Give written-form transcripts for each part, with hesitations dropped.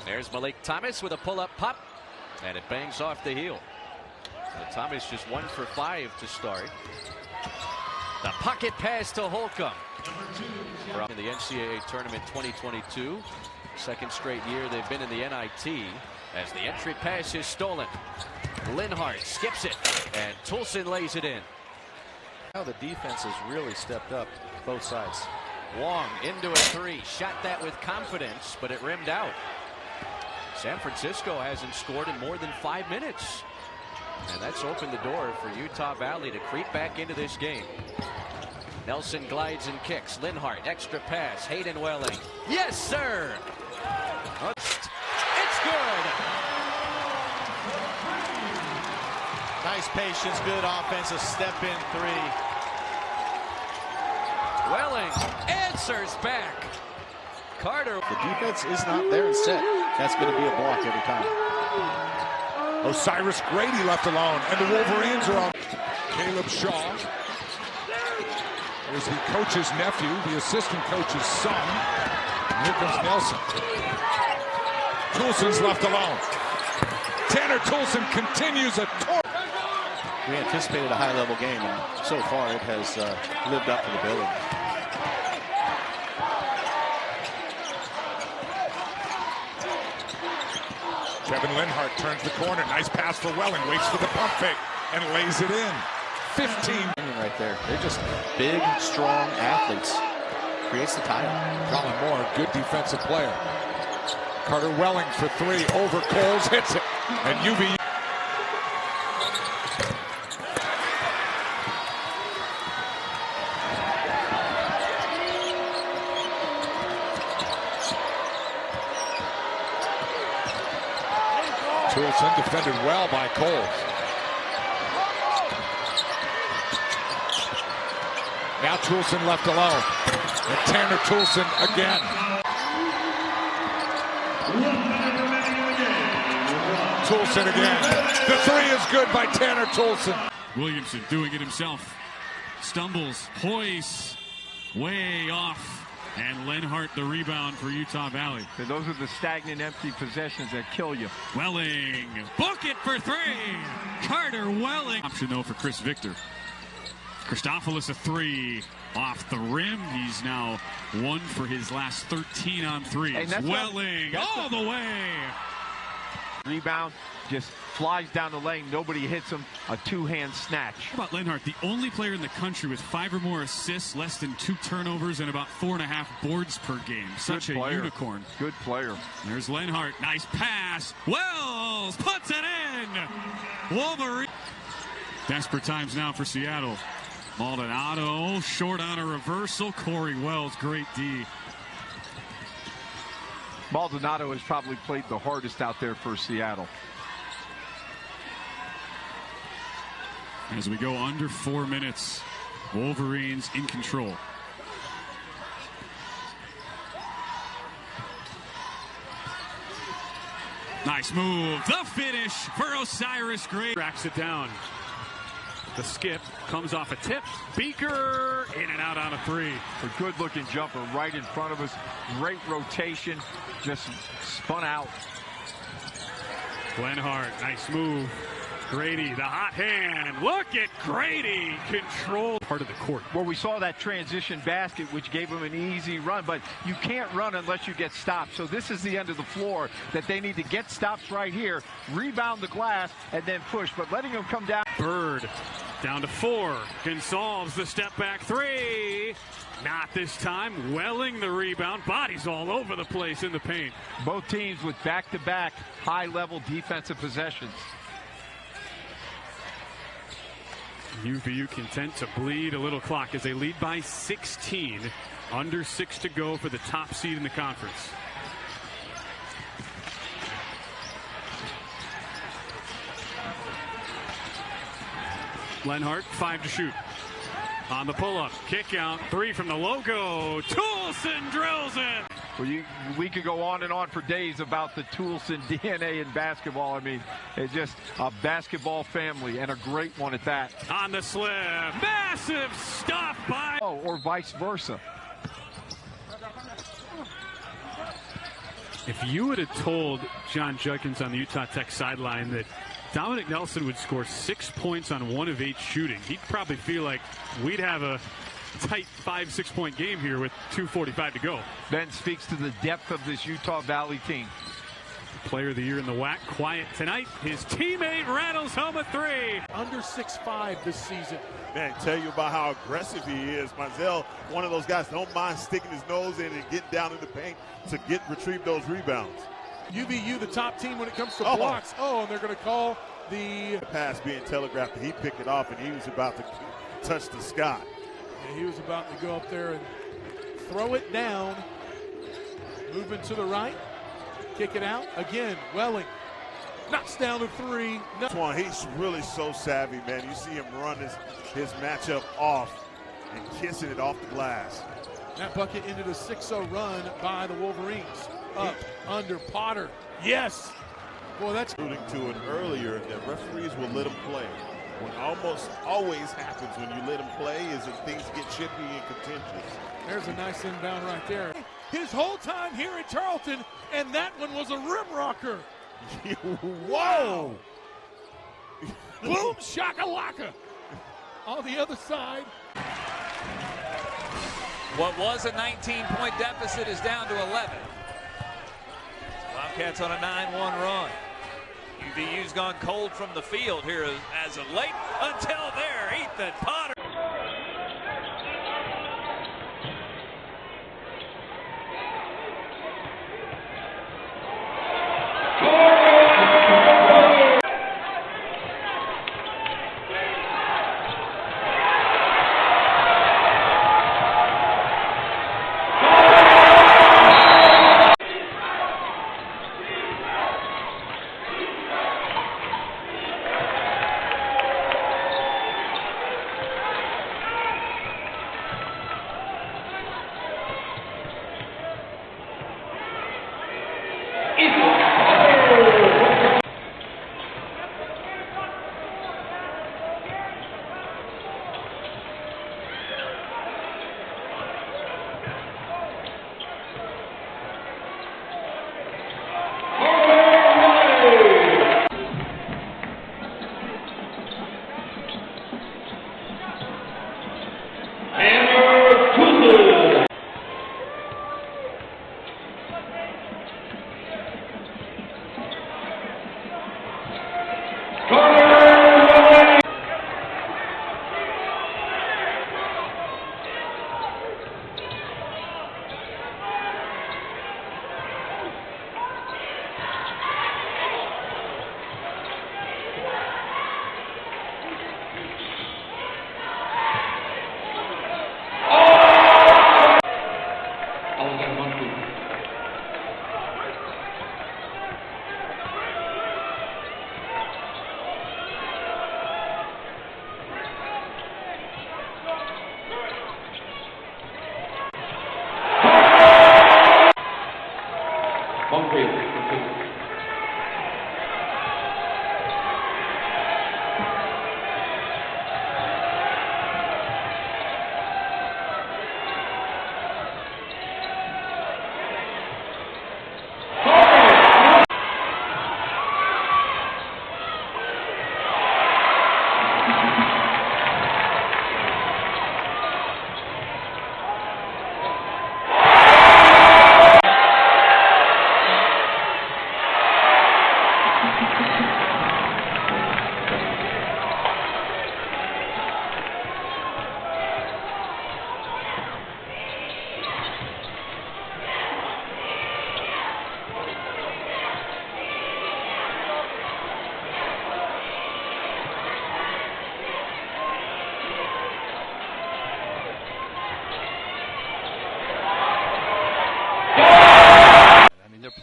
There's Malik Thomas with a pull-up pop, and it bangs off the heel. Thomas just 1 for 5 to start. The pocket pass to Holcomb. From the NCAA tournament 2022. Second straight year they've been in the NIT as the entry pass is stolen. Leonhardt skips it, and Toulson lays it in. Now the defense has really stepped up both sides. Wong into a 3. Shot that with confidence, but it rimmed out. San Francisco hasn't scored in more than 5 minutes. And that's opened the door for Utah Valley to creep back into this game. Nelson glides and kicks. Leonhardt, extra pass. Hayden Welling. Yes, sir! It's good! Nice patience, good offensive step-in 3. Welling answers back. Carter. The defense is not there and set. That's going to be a block every time. Osiris Grady left alone, and the Wolverines are on. Caleb Shaw. There's the coach's nephew, the assistant coach's son. And here comes Nelson. Toulson's left alone. Tanner Toulson continues a tour. We anticipated a high-level game, and so far it has lived up to the billing. Kevin Leonhardt turns the corner. Nice pass for Welling. Waits for the pump fake and lays it in. 15. Right there. They're just big, strong athletes. Creates the title. Colin Moore, good defensive player. Carter Welling for 3. Over Coles. Hits it. And UVU. Toulson defended well by Coles. Now Toulson left alone. And Tanner Toulson again. Toulson again. The 3 is good by Tanner Toulson. Williamson doing it himself. Stumbles, hoists, way off. And Leonhardt the rebound for Utah Valley. So those are the stagnant, empty possessions that kill you. Welling, book it for 3. Carter Welling. Option though for Chris Victor. Christophilus a 3 off the rim. He's now 1 for his last 13 on 3s. Welling all the way. Rebound just flies down the lane. Nobody hits him. A 2-hand snatch. How about Leonhardt, the only player in the country with 5 or more assists, less than 2 turnovers, and about 4.5 boards per game. Such a unicorn. Good player. There's Leonhardt. Nice pass. Wells puts it in. Wolverine. Desperate times now for Seattle. Maldonado short on a reversal. Corey Wells, great D. Maldonado has probably played the hardest out there for Seattle. As we go under 4 minutes, Wolverines in control. Nice move. The finish for Osiris Grady. Tracks it down. The skip comes off a tip. Beaker in and out on a 3. A good-looking jumper right in front of us. Great rotation. Just spun out. Leonhardt, nice move. Grady, the hot hand. Look at Grady. Control part of the court. Well, we saw that transition basket, which gave him an easy run, but you can't run unless you get stopped. So this is the end of the floor that they need to get stops right here, rebound the glass, and then push. But letting him come down. Bird down to 4. Gonsalves the step back 3. Not this time. Welling the rebound. Bodies all over the place in the paint. Both teams with back-to-back high-level defensive possessions. UVU content to bleed a little clock as they lead by 16. Under 6 to go for the top seed in the conference. Leonhardt, 5 to shoot. On the pull-up, kick out, 3 from the logo. Toulson drills it. Well, we could go on and on for days about the Toulson DNA in basketball. I mean, it's just a basketball family, and a great one at that. On the slip, massive stop by. Oh, or vice versa. If you would have told John Judkins on the Utah Tech sideline that Dominic Nelson would score 6 points on 1 of 8 shooting, he'd probably feel like we'd have a tight 5-6 point game here with 2:45 to go. Ben speaks to the depth of this Utah Valley team. Player of the year in the WAC, quiet tonight. His teammate rattles home a 3. Under 6'5" this season. Man, tell you about how aggressive he is. Mizell, one of those guys, don't mind sticking his nose in and getting down in the paint to retrieve those rebounds. UVU, the top team when it comes to blocks. And they're going to call the pass being telegraphed. He picked it off, and he was about to touch the sky. Yeah, he was about to go up there and throw it down. Moving to the right. Kick it out. Again, Welling knocks down the 3. No. He's really so savvy, man. You see him run his matchup off and kissing it off the glass. That bucket ended a 6-0 run by the Wolverines. Up, under, Potter. Yes. Boy, that's alluding to it earlier that referees will let him play. What almost always happens when you let him play is that things get chippy and contentious. There's a nice inbound right there. His whole time here at Charlton, and that one was a rim rocker. Whoa! Boom shakalaka. On the other side. What was a 19-point deficit is down to 11. Wildcats on a 9-1 run. UVU's gone cold from the field here as of late. Until there, Ethan Potter.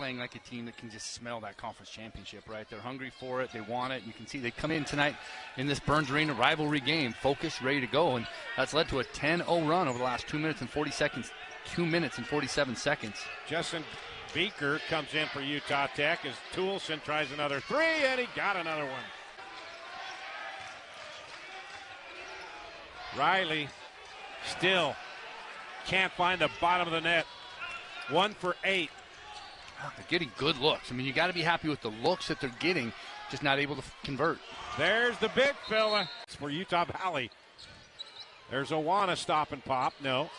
Like a team that can just smell that conference championship, right? They're hungry for it. They want it. You can see they come in tonight in this Burns Arena rivalry game, focused, ready to go, and that's led to a 10-0 run over the last 2 minutes and 40 seconds, 2 minutes and 47 seconds. Justin Beaker comes in for Utah Tech as Toulson tries another 3, and he got another one. Riley still can't find the bottom of the net. 1 for 8. They're getting good looks. I mean, you got to be happy with the looks that they're getting, just not able to convert. There's the big fella. It's for Utah Valley. There's Owana stop and pop. No.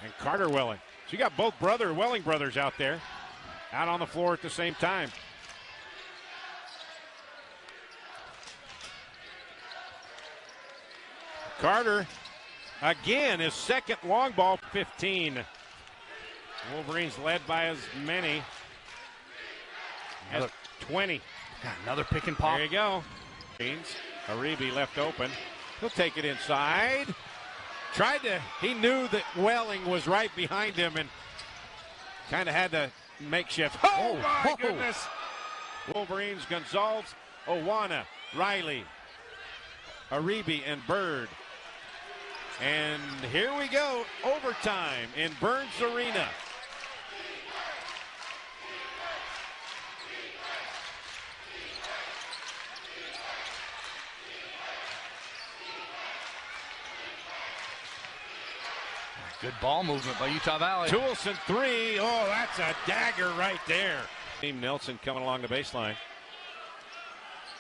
And Carter Welling. So you got both Welling brothers out there, out on the floor at the same time. Carter, again, his second long ball, 15. Wolverines led by as many as 20. Another pick and pop. There you go. Aribi left open. He'll take it inside. He knew that Welling was right behind him and kind of had to makeshift. Oh, my goodness. Wolverines, Gonzalez, Owana, Riley, Aribi, and Bird. And here we go, overtime in Burns Arena. Good ball movement by Utah Valley. Toolson three. Oh, that's a dagger right there. Team Nelson coming along the baseline.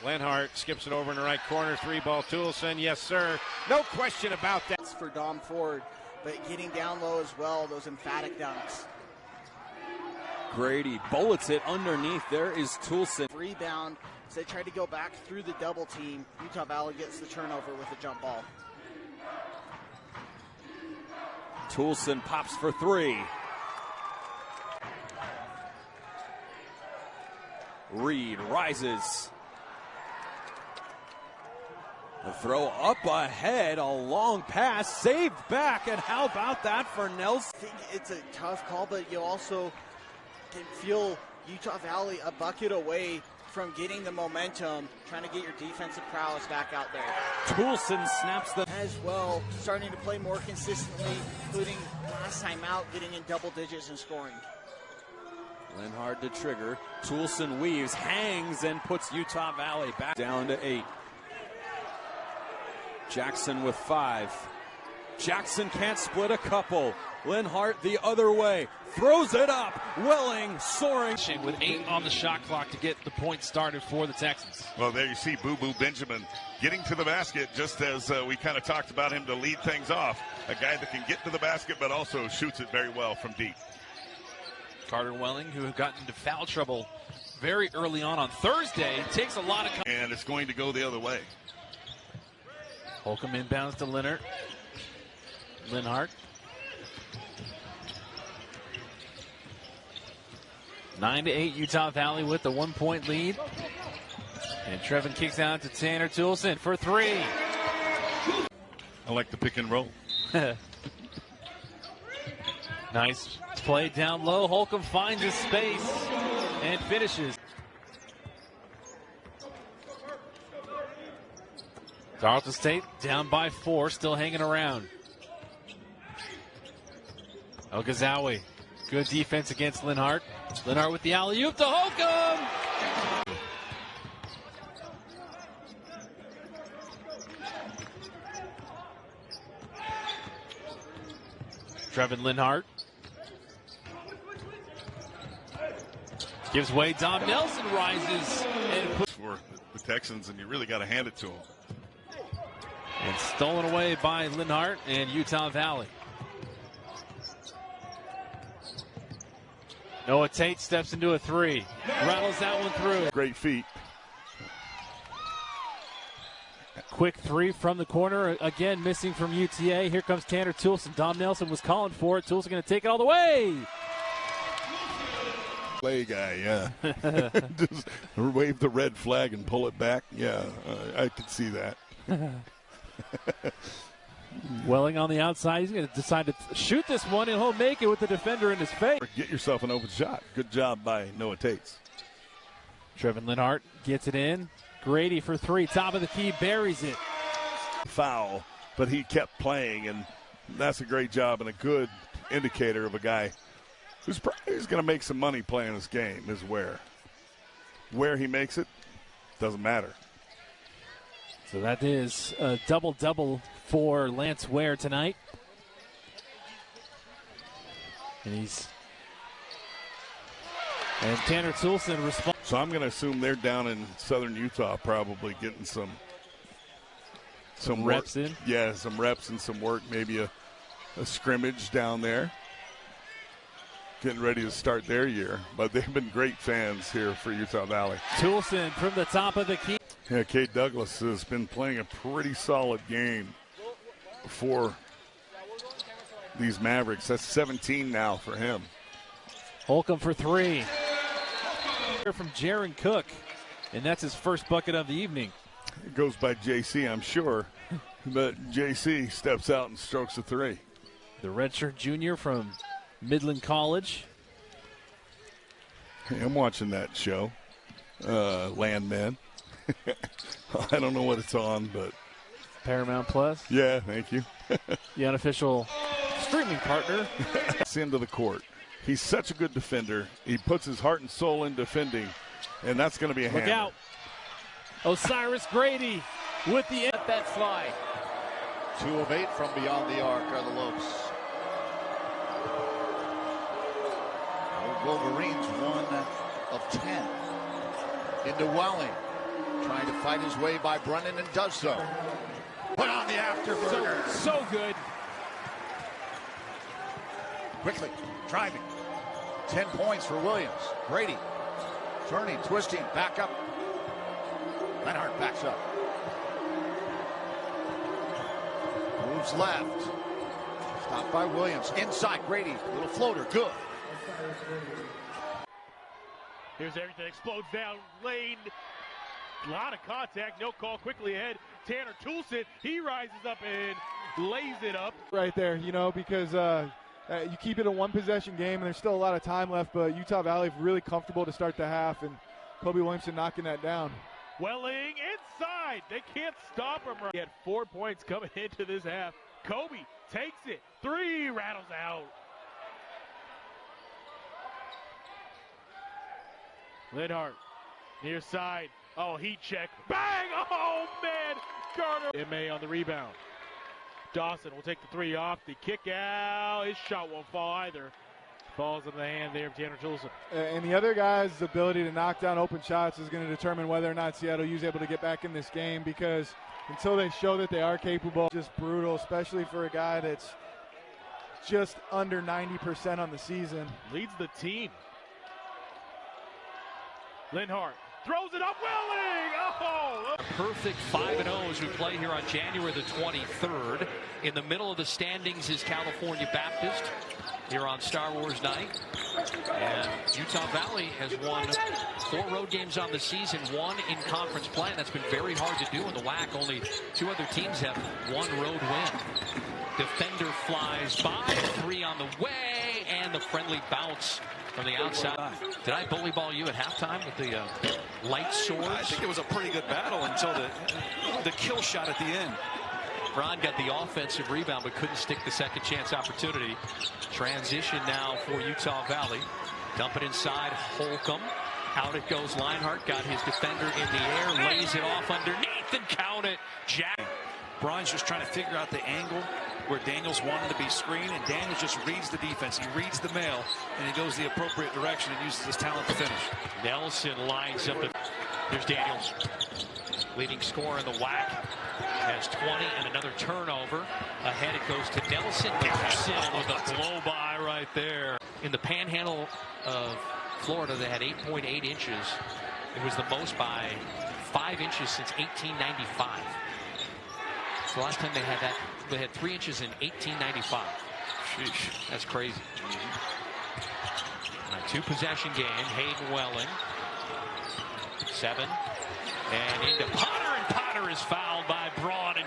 Leonhardt skips it over in the right corner. 3-ball Toolson. Yes, sir. No question about that. For Dom Ford, but getting down low as well, those emphatic dunks. Grady bullets it underneath. There is Toolson. Rebound. So they tried to go back through the double team. Utah Valley gets the turnover with a jump ball. Toolson pops for 3. Reed rises. The throw up ahead, a long pass, saved back, and how about that for Nelson? I think it's a tough call, but you also can feel Utah Valley a bucket away from getting the momentum, trying to get your defensive prowess back out there. Toolson snaps the... As well, starting to play more consistently, including last time out, getting in double digits and scoring. Leonhardt to trigger. Toolson weaves, hangs, and puts Utah Valley back down to 8. Jackson with 5. Jackson can't split a couple. Leonhardt the other way. Throws it up. Welling soaring. With 8 on the shot clock to get the point started for the Texans. Well, there you see Boo Boo Benjamin getting to the basket, just as we kind of talked about him to lead things off. A guy that can get to the basket but also shoots it very well from deep. Carter Welling, who got into foul trouble very early on Thursday, takes a lot of... And it's going to go the other way. Holcomb inbounds to Leonhardt. Leonhardt. 9-8 Utah Valley with the 1-point lead. And Trevan kicks out to Tanner Toolson for 3. I like the pick and roll. Nice play down low. Holcomb finds his space and finishes. Tarleton State down by 4, still hanging around. Okazawa, good defense against Leonhardt. Leonhardt with the alley-oop to Holcomb. Trevan Leonhardt gives way. Dom Nelson rises and puts for the Texans, and you really got to hand it to him. And stolen away by Leonhardt and Utah Valley. Noah Tate steps into a 3. Rattles that one through. Great feet. Quick 3 from the corner. Again, missing from UTA. Here comes Tanner Toolson. Dom Nelson was calling for it. Toolson going to take it all the way. Play guy, yeah. Just wave the red flag and pull it back. Yeah, I could see that. Welling on the outside. He's going to decide to shoot this one, and he'll make it with the defender in his face. Get yourself an open shot. Good job by Noah Tate. Trevan Leonhardt gets it in. Grady for 3. Top of the key, buries it. Foul, but he kept playing, and that's a great job and a good indicator of a guy who's probably going to make some money playing this game. Is where he makes it doesn't matter. So that is a double-double for Lance Ware tonight. And he's And Tanner Toolson responds. So I'm going to assume they're down in southern Utah, probably getting some reps work. in. Yeah, some reps and some work. Maybe a scrimmage down there. Getting ready to start their year, but they've been great fans here for Utah Valley. Toolson from the top of the key. Yeah, Cade Douglas has been playing a pretty solid game for these Mavericks. That's 17 now for him. Holcomb for three. From Jaron Cook, and that's his first bucket of the evening. It goes by JC, I'm sure, but JC steps out and strokes a three. The redshirt junior from Midland College. Hey, I'm watching that show, Landman. I don't know what it's on, but Paramount Plus. Yeah, thank you. The unofficial streaming partner. It's into the court. He's such a good defender. He puts his heart and soul in defending, and that's going to be a hammer. Look out. Osiris Grady with the let that fly. 2 of 8 from beyond the arc are the Lopes. Wolverines 1 of 10. Into Welling. Trying to fight his way by Brennan and does so. Put on the afterburner. So good. Quickly driving. 10 points for Williams. Grady turning, twisting, back up. Leonhardt backs up. Moves left. Stopped by Williams. Inside Grady. Little floater. Good. Here's everything. Explodes down lane. A lot of contact. No call. Quickly ahead. Tanner Toolson. He rises up and lays it up. Right there, you know, because you keep it a one-possession game, and there's still a lot of time left, but Utah Valley really comfortable to start the half, and Kobe Williamson knocking that down. Welling inside. They can't stop him. He had 4 points coming into this half. Kobe takes it. 3 rattles out. Leonhardt near side. Oh, heat check. Bang! Oh, man. Carter. M.A. on the rebound. Dawson will take the 3 off. The kick out. His shot won't fall either. Falls in the hand there of Tanner Toolson. And the other guy's ability to knock down open shots is going to determine whether or not Seattle is able to get back in this game, because until they show that they are capable, just brutal, especially for a guy that's just under 90% on the season. Leads the team. Leonhardt throws it up. Welling! Oh! Perfect 5-0 as we play here on January the 23rd. In the middle of the standings is California Baptist here on Star Wars night. And Utah Valley has won 4 road games on the season, 1 in conference play. That's been very hard to do in the WAC. Only 2 other teams have 1 road win. Defender flies by, 3 on the way, and the friendly bounce from the outside. Did I bully ball you at halftime with the light swords? I think it was a pretty good battle until the kill shot at the end. Ron got the offensive rebound but couldn't stick the second chance opportunity. Transition now for Utah Valley. Dump it inside. Holcomb. Out it goes. Leonhardt got his defender in the air. Lays it off underneath and count it. Jack. Brian's just trying to figure out the angle where Daniels wanted to be screened, and Daniels just reads the defense. He reads the mail, and he goes the appropriate direction and uses his talent to finish. Nelson lines up. Here's Daniels. Leading scorer in the WAC. Has 20 and another turnover. Ahead it goes to Nelson. Nelson with a blow-by right there. In the panhandle of Florida, they had 8.8 inches. It was the most by 5 inches since 1895. The last time they had that, they had 3 inches in 1895. Sheesh, that's crazy. A 2-possession game. Hayden Welling. 7. And into Potter, and Potter is fouled by Braun. And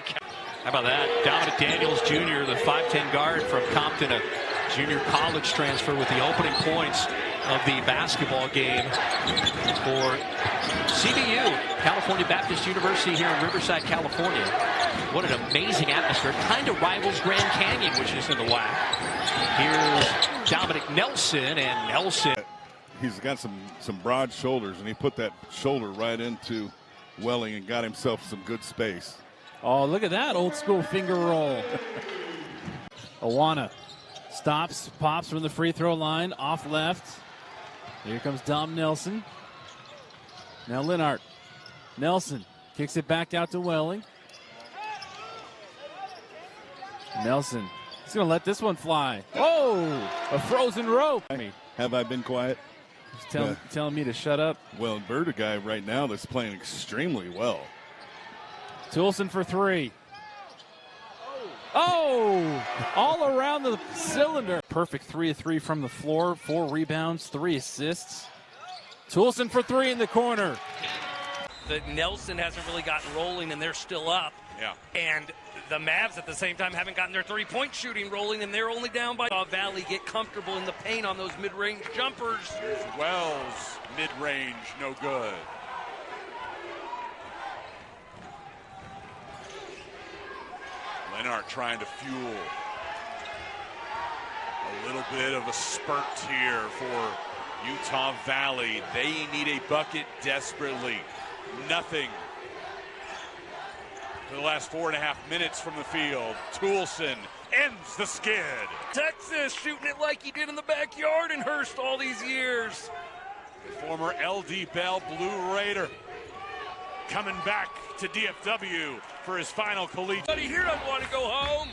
how about that? Dominic Daniels Jr., the 5'10 guard from Compton, a junior college transfer, with the opening points of the basketball game for CBU, California Baptist University here in Riverside, California. What an amazing atmosphere. Kind of rivals Grand Canyon, which is in the WAC. Here's Dominic Nelson, and Nelson. He's got some broad shoulders, and he put that shoulder right into Welling and got himself some good space. Oh, look at that old school finger roll. Awana stops, pops from the free throw line, off left. Here comes Dom Nelson. Now Leonhardt. Nelson kicks it back out to Welling. Nelson. He's going to let this one fly. Oh, a frozen rope. Have I been quiet? He's telling me to shut up. Well, Bird, a guy right now that's playing extremely well. Toulson for three. Oh, all around the cylinder. Perfect 3 of 3 from the floor. 4 rebounds, 3 assists. Toulson for three in the corner. That Nelson hasn't really gotten rolling, and they're still up. Yeah. And the Mavs at the same time haven't gotten their three-point shooting rolling, and they're only down by Valley get comfortable in the paint on those mid-range jumpers. Here's Wells, mid-range, no good. Leonhardt trying to fuel a little bit of a spurt here for Utah Valley. They need a bucket desperately. Nothing for the last 4.5 minutes from the field. Toulson ends the skid. Texas shooting it like he did in the backyard in Hurst all these years. The former LD Bell Blue Raider coming back to DFW for his final collegiate. Buddy here doesn't want to go home.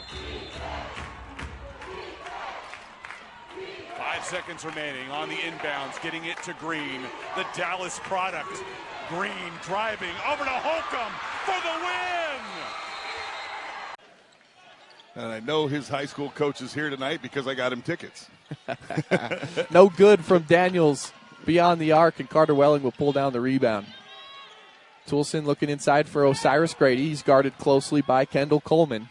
5 seconds remaining on the inbounds, getting it to Green, the Dallas product. Green driving over to Holcomb for the win. And I know his high school coach is here tonight because I got him tickets. No good from Daniels beyond the arc, and Carter Welling will pull down the rebound. Toulson looking inside for Osiris Grady. He's guarded closely by Kendall Coleman.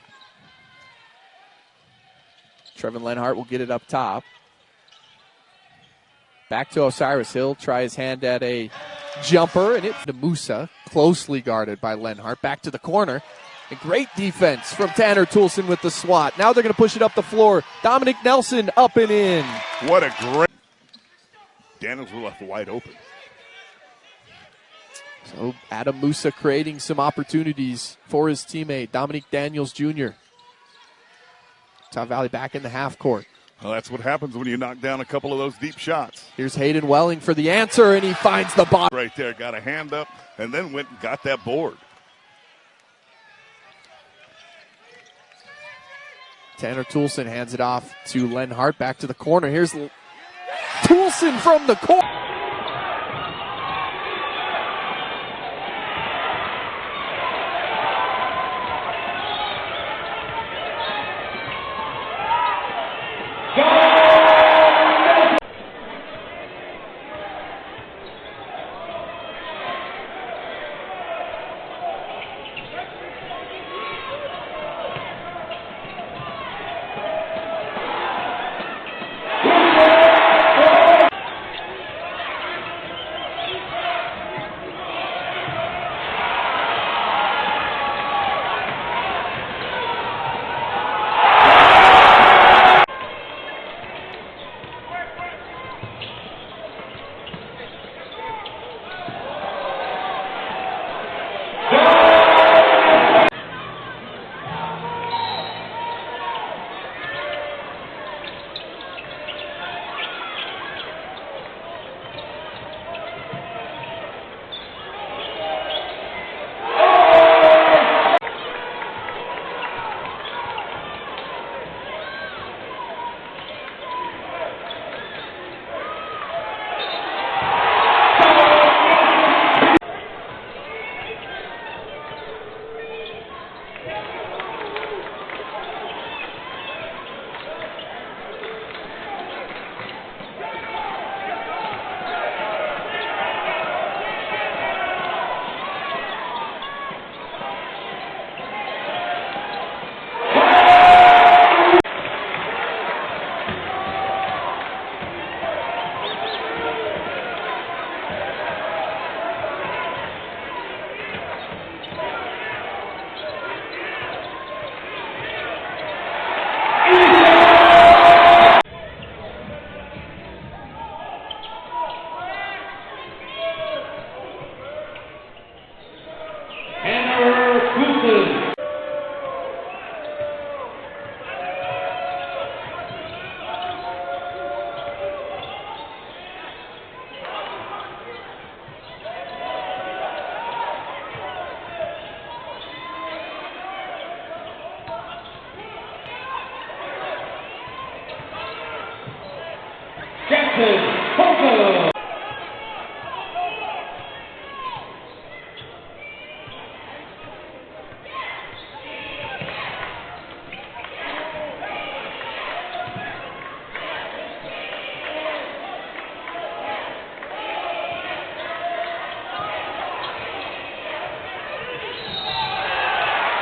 Trevan Leonhardt will get it up top. Back to Osiris. He'll try his hand at a jumper, and it's to Musa, closely guarded by Leonhardt. Back to the corner. A great defense from Tanner Toulson with the swat. Now they're going to push it up the floor. Dominic Nelson up and in. What a great... Daniels were left wide open. So Adam Musa creating some opportunities for his teammate, Dominic Daniels Jr. Utah Valley back in the half court. Well, that's what happens when you knock down a couple of those deep shots. Here's Hayden Welling for the answer, and he finds the bottom. Right there, got a hand up, and then went and got that board. Tanner Toulson hands it off to Leonhardt. Back to the corner. Here's Toulson from the corner. Jackson Holcomb.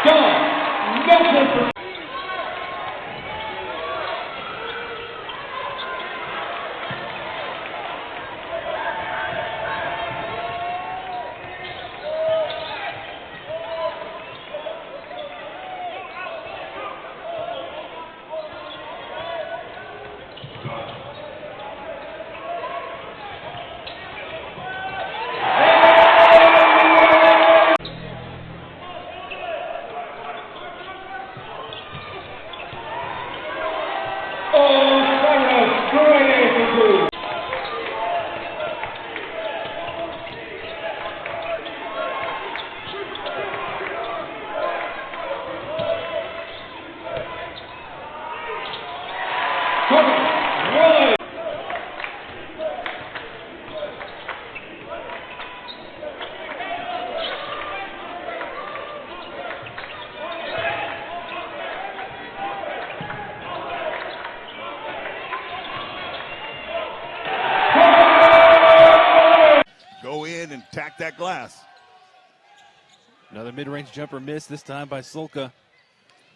John Nelson. Go in and tack that glass. Another mid-range jumper missed, this time by Sulka.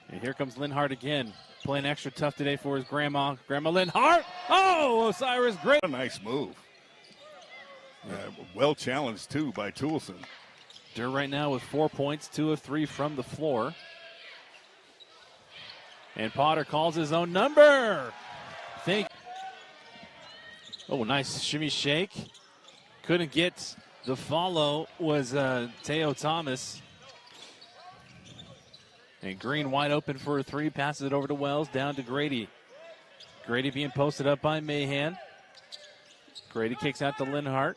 And here comes Leonhardt again, playing extra tough today for his grandma. Grandma Leonhardt. Oh, Osiris, great. A nice move. Well challenged, too, by Toulson. Durr right now with 4 points, 2 of 3 from the floor. And Potter calls his own number. Oh, nice shimmy shake. Couldn't get the follow, was Teo Thomas. And Green wide open for a three, passes it over to Wells, down to Grady. Grady being posted up by Mahan. Grady kicks out to Leonhardt.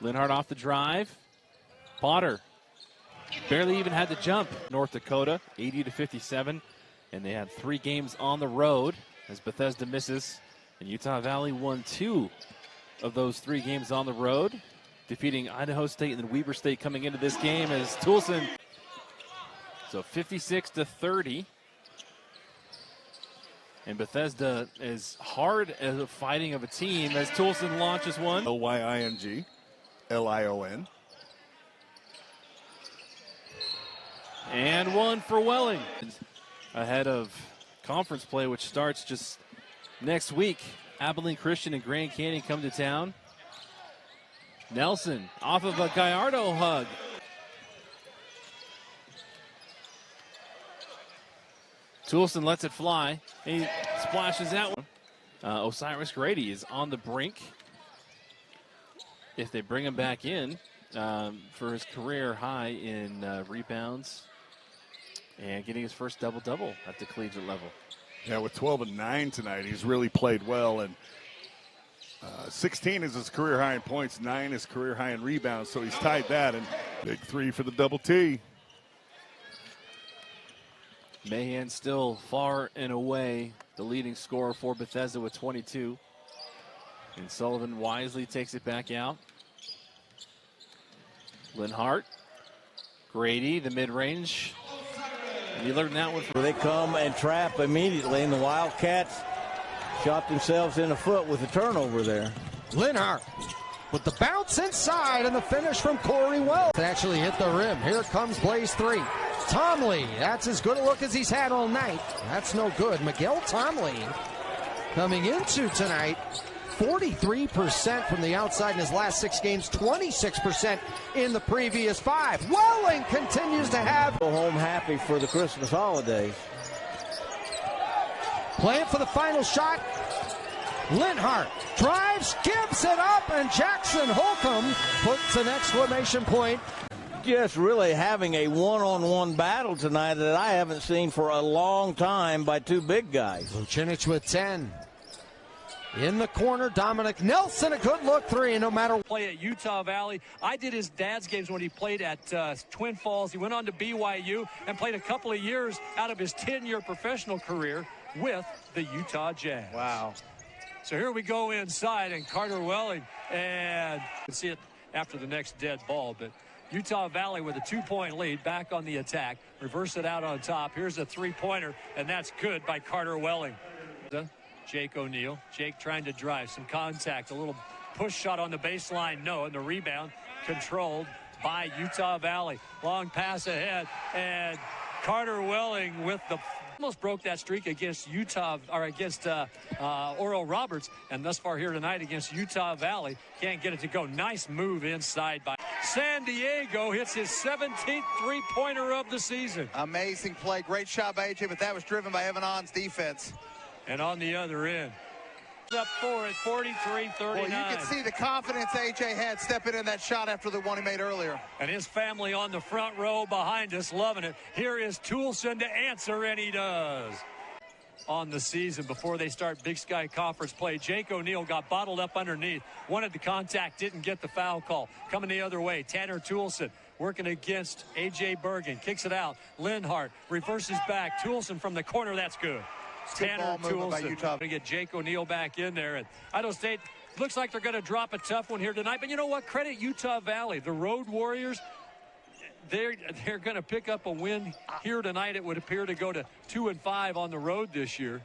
Leonhardt off the drive. Potter barely even had to jump. North Dakota, 80-57. And they had 3 games on the road as Bethesda misses. And Utah Valley won 2 of those 3 games on the road, defeating Idaho State and then Weber State coming into this game as Toulson. So 56-30. And Bethesda is hard as a fighting of a team as Toulson launches one. Lying, Lion. And one for Welling. Ahead of conference play, which starts just next week. Abilene Christian and Grand Canyon come to town. Nelson off of a Gallardo hug. Toulson lets it fly. He splashes that one. Osiris Grady is on the brink. If they bring him back in for his career high in rebounds and getting his first double-double at the collegiate level. Yeah, with 12 and 9 tonight, he's really played well. And 16 is his career high in points, 9 is career high in rebounds, so he's tied that. And big 3 for the double T. Mahan still far and away the leading scorer for Bethesda with 22. And Sullivan wisely takes it back out. Leonhardt, Grady, the mid-range. And you learned that one. They come and trap immediately, and the Wildcats shot themselves in the foot with the turnover there. Leonhardt with the bounce inside and the finish from Corey Wells. They actually hit the rim. Here comes Blaze 3. Tomley, that's as good a look as he's had all night. That's no good. Miguel Tomley coming into tonight, 43% from the outside in his last 6 games, 26% in the previous 5. Welling continues to have. Go home happy for the Christmas holidays. Playing for the final shot. Leonhardt drives, gives it up, and Jackson Holcomb puts an exclamation point. Just really having a one-on-one battle tonight that I haven't seen for a long time by 2 big guys. Vucinic with 10. In the corner, Dominic Nelson, a good look 3, and no matter. Play at Utah Valley. I did his dad's games when he played at Twin Falls. He went on to BYU and played a couple of years out of his 10-year professional career with the Utah Jazz. Wow. So here we go inside, and Carter Welling, and you can see it after the next dead ball, but Utah Valley with a 2-point lead, back on the attack, reverse it out on top. Here's a three-pointer, and that's good by Carter Welling. Jake O'Neal. Jake trying to drive, some contact, a little push shot on the baseline, no, and the rebound controlled by Utah Valley. Long pass ahead, and Carter Welling with the almost broke that streak against Oral Roberts, and thus far here tonight against Utah Valley. Can't get it to go. Nice move inside by San Diego. Hits his 17th three-pointer of the season. Amazing play. Great shot by AJ, but that was driven by Evan On's defense. And on the other end, up for it, 43-39. Well, you can see the confidence AJ had stepping in that shot after the one he made earlier. And his family on the front row behind us, loving it. Here is Toulson to answer, and he does. On the season, before they start Big Sky Conference play, Jake O'Neal got bottled up underneath. Wanted the contact, didn't get the foul call. Coming the other way, Tanner Toulson working against A.J. Bergen. Kicks it out. Leonhardt reverses back. Toulson from the corner, that's good. Tanner Toulson going to get Jake O'Neal back in there. And Idaho State looks like they're going to drop a tough one here tonight. But you know what? Credit Utah Valley. The Road Warriors, they're going to pick up a win here tonight. It would appear to go to 2-5 on the road this year.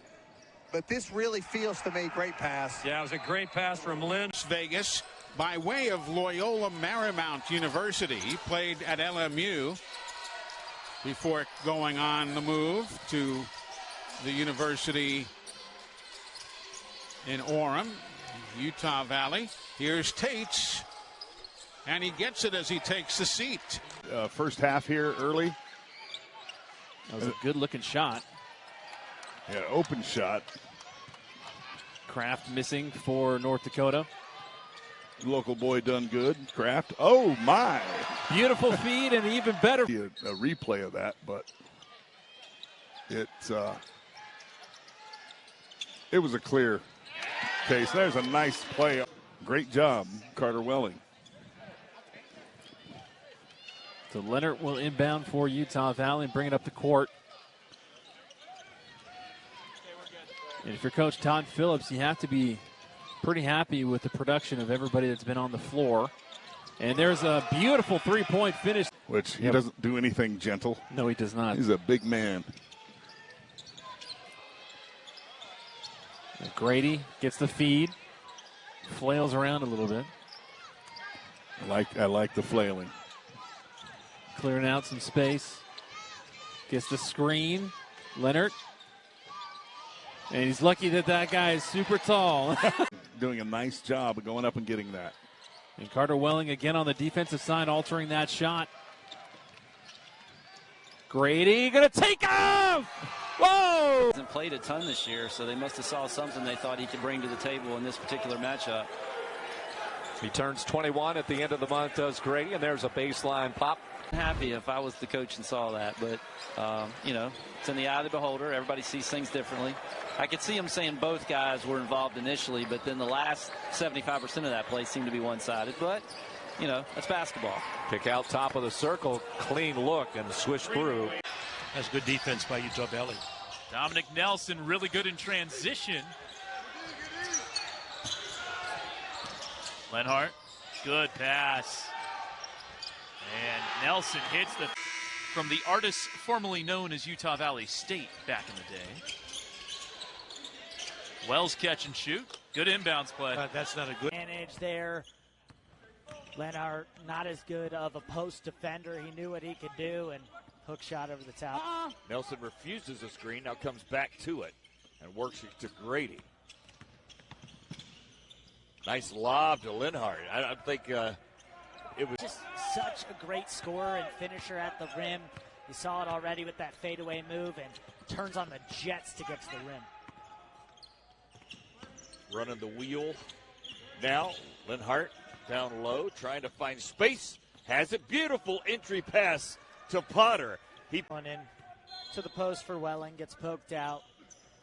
But this really feels to me great pass. Yeah, it was a great pass from Lynn. Vegas by way of Loyola Marymount University. He played at LMU before going on the move to the university in Orem, Utah Valley. Here's Tates, and he gets it as he takes the seat. First half here early. That was a good-looking shot. Yeah, open shot. Kraft missing for North Dakota. Local boy done good. Kraft. Oh, my. Beautiful feed and even better. A replay of that, but it was a clear case. There's a nice play. Great job, Carter Welling. So Leonard will inbound for Utah Valley and bring it up the court. And if you're Coach Todd Phillips, you have to be pretty happy with the production of everybody that's been on the floor. And there's a beautiful three-point finish. Which he doesn't do anything gentle. No, he does not. He's a big man. Grady gets the feed, flails around a little bit. I like the flailing. Clearing out some space. Gets the screen. Leonard. And he's lucky that guy is super tall. Doing a nice job of going up and getting that. And Carter Welling again on the defensive side, altering that shot. Grady gonna take off! Whoa! Hasn't played a ton this year, so they must have saw something they thought he could bring to the table in this particular matchup. He turns 21 at the end of the month, does Grady, and there's a baseline pop. I'm happy if I was the coach and saw that, but, it's in the eye of the beholder. Everybody sees things differently. I could see him saying both guys were involved initially, but then the last 75% of that play seemed to be one-sided. But, that's basketball. Kick out top of the circle, clean look, and swish through. That's good defense by Utah Valley. Dominic Nelson really good in transition. Leonhardt, good pass. And Nelson hits from the artist formerly known as Utah Valley State back in the day. Wells catch and shoot. Good inbounds play. That's not a good advantage there. Leonhardt not as good of a post defender. He knew what he could do, and hook shot over the top. Nelson refuses the screen, now comes back to it and works it to Grady. Nice lob to Leonhardt. I think it was just such a great scorer and finisher at the rim. You saw it already with that fadeaway move and turns on the jets to get to the rim. Running the wheel now. Leonhardt down low, trying to find space. Has it. Beautiful entry pass to Potter. He went in to the post for Welling, gets poked out.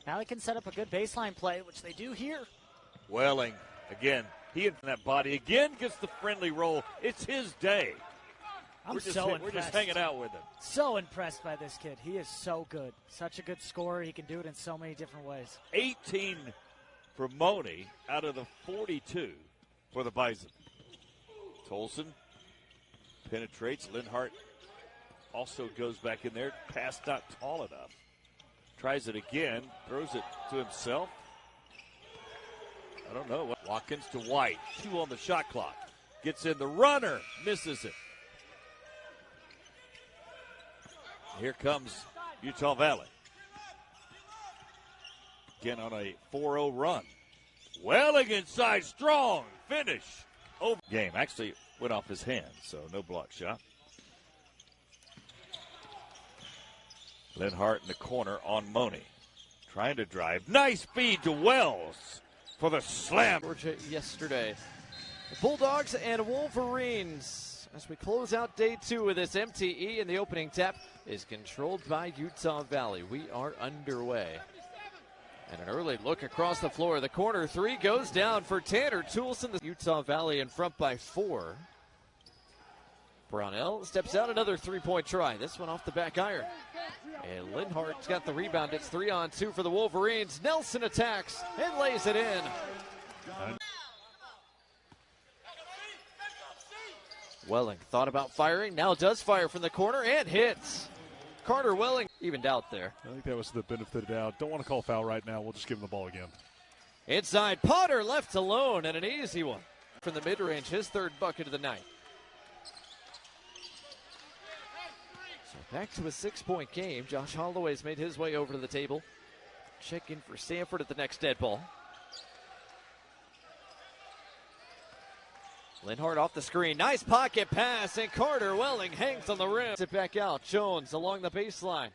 Now he can set up a good baseline play, which they do here. Welling again. He in that body again, gets the friendly roll. It's his day. We're just hanging out with him. So impressed by this kid. He is so good. Such a good scorer. He can do it in so many different ways. 18 from Money out of the 42 for the Bison. Tolson penetrates. Leonhardt also goes back in there. Pass not tall enough. Tries it again. Throws it to himself. I don't know. Watkins to White. 2 on the shot clock. Gets in the runner. Misses it. Here comes Utah Valley. Again on a 4-0 run. Welling inside, strong finish. Over game. Actually went off his hand, so no block shot. Leonhardt in the corner on Money. Trying to drive. Nice feed to Wells for the slam. Georgia yesterday. The Bulldogs and Wolverines, as we close out day 2 of this MTE, and the opening tap is controlled by Utah Valley. We are underway. And an early look across the floor. The corner 3 goes down for Tanner Toulson. The Utah Valley in front by 4. Brownell steps out, another 3-point try. This one off the back iron. And Leonhardt's got the rebound. It's 3-on-2 for the Wolverines. Nelson attacks and lays it in. Welling thought about firing, now does fire from the corner and hits. Carter Welling evened out there. I think that was the benefit of the doubt. Don't want to call foul right now. We'll just give him the ball again. Inside, Potter left alone, and an easy one from the mid-range, his 3rd bucket of the night. So back to a 6-point game. Josh Holloway's made his way over to the table. Check in for Sanford at the next dead ball. Leonhardt off the screen. Nice pocket pass, and Carter Welling hangs on the rim. It back out. Jones along the baseline.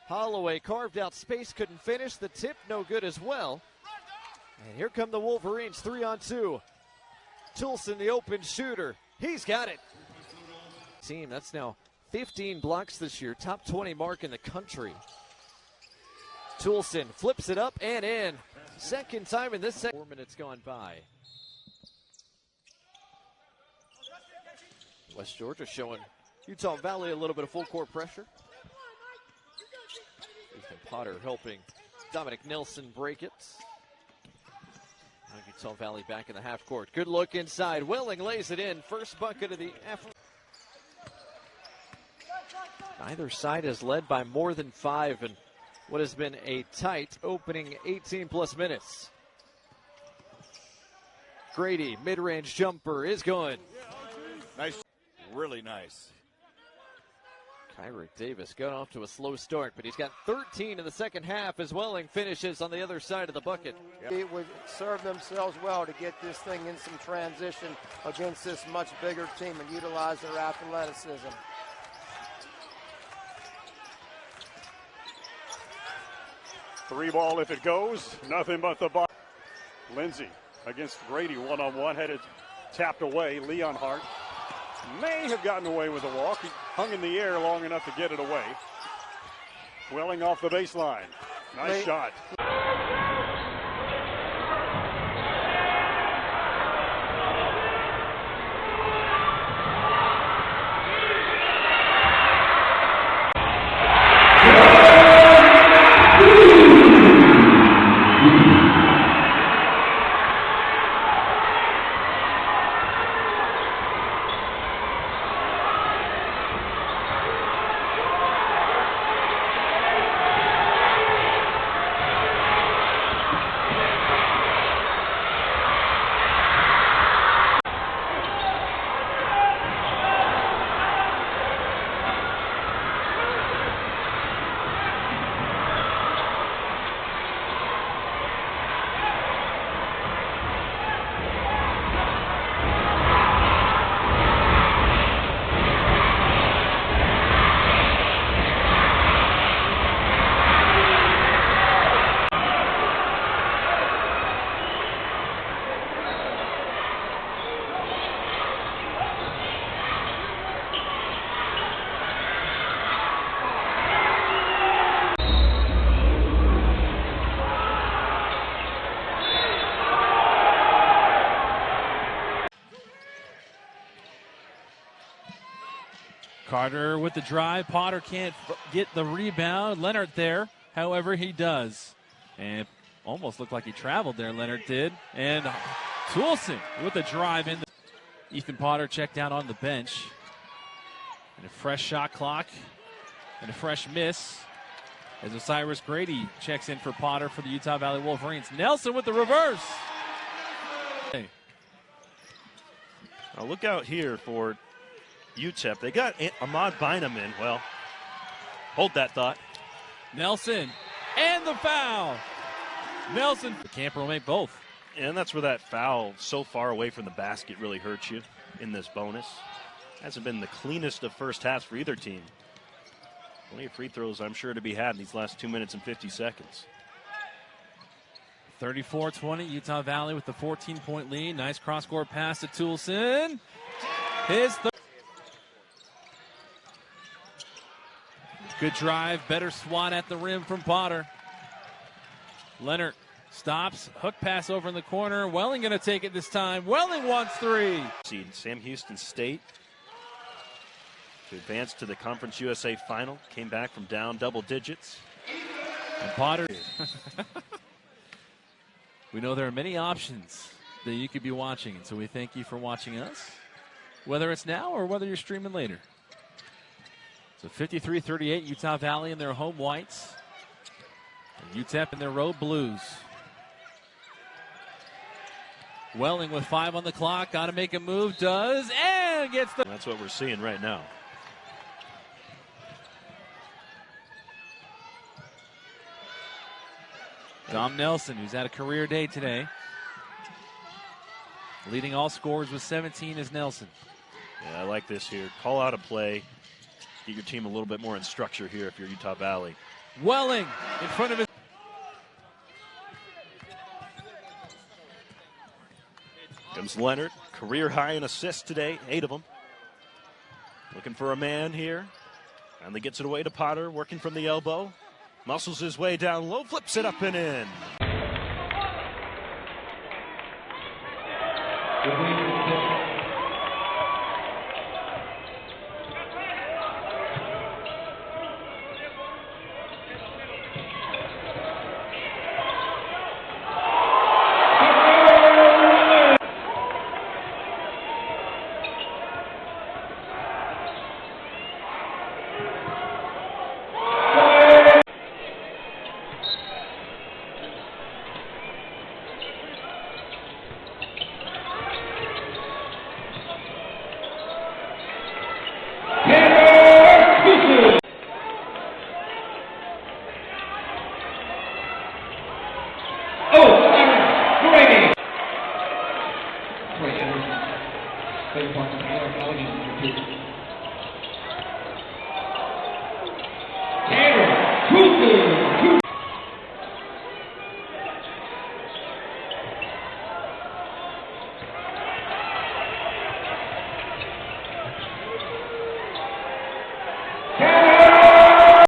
Holloway carved out space, couldn't finish. The tip no good as well. And here come the Wolverines, 3-on-2. Toulson, the open shooter. He's got it. Team, that's now 15 blocks this year. Top 20 mark in the country. Toulson flips it up and in. Second time in this 4 minutes gone by. West Georgia showing Utah Valley a little bit of full court pressure. Ethan Potter helping Dominic Nelson break it. Now Utah Valley back in the half court. Good look inside. Welling lays it in. First bucket of the effort. Neither side has led by more than 5 in what has been a tight opening 18-plus minutes. Grady, mid-range jumper is good. Nice. Really nice. Kyrick Davis got off to a slow start, but he's got 13 in the second half as Welling finishes on the other side of the bucket. It would serve themselves well to get this thing in some transition against this much bigger team and utilize their athleticism. Three ball if it goes, nothing but the ball. Lindsay against Grady one-on-one, had it tapped away. Leonhardt may have gotten away with the walk. He hung in the air long enough to get it away. Welling off the baseline. Nice shot. Carter with the drive. Potter can't get the rebound. Leonhardt there. However, he does. And Almost looked like he traveled there, Leonhardt did. And Toulson with a drive in. Ethan Potter checked out on the bench. And a fresh shot clock and a fresh miss as Osiris Grady checks in for Potter for the Utah Valley Wolverines. Nelson with the reverse. Hey. Now look out here for UTEP. They got Ahmad Bynum in. Well, hold that thought. Nelson and the foul. Nelson. Camper will make both. And that's where that foul so far away from the basket really hurts you in this bonus. Hasn't been the cleanest of first halves for either team. Plenty of free throws, I'm sure, to be had in these last 2 minutes and 50 seconds. 34-20, Utah Valley with the 14-point lead. Nice cross-court pass to Toulson. His good drive, better swat at the rim from Potter. Leonhardt stops, hook pass over in the corner. Welling going to take it this time. Welling wants three. Sam Houston State to advance to the Conference USA final. Came back from down double digits. And Potter. We know there are many options that you could be watching, and so we thank you for watching us, whether it's now or whether you're streaming later. So 53-38, Utah Valley in their home whites. And UTEP in their road blues. Welling with 5 on the clock. Got to make a move. Does. And gets the. That's what we're seeing right now. Dom Nelson, who's had a career day today. Leading all scorers with 17 is Nelson. Yeah, I like this here. Call out a play. Get your team a little bit more in structure here if you're Utah Valley. Welling in front of his. Comes Leonhardt, career high in assists today, 8 of them. Looking for a man here. Finally gets it away to Potter, working from the elbow. Muscles his way down low, flips it up and in. Great.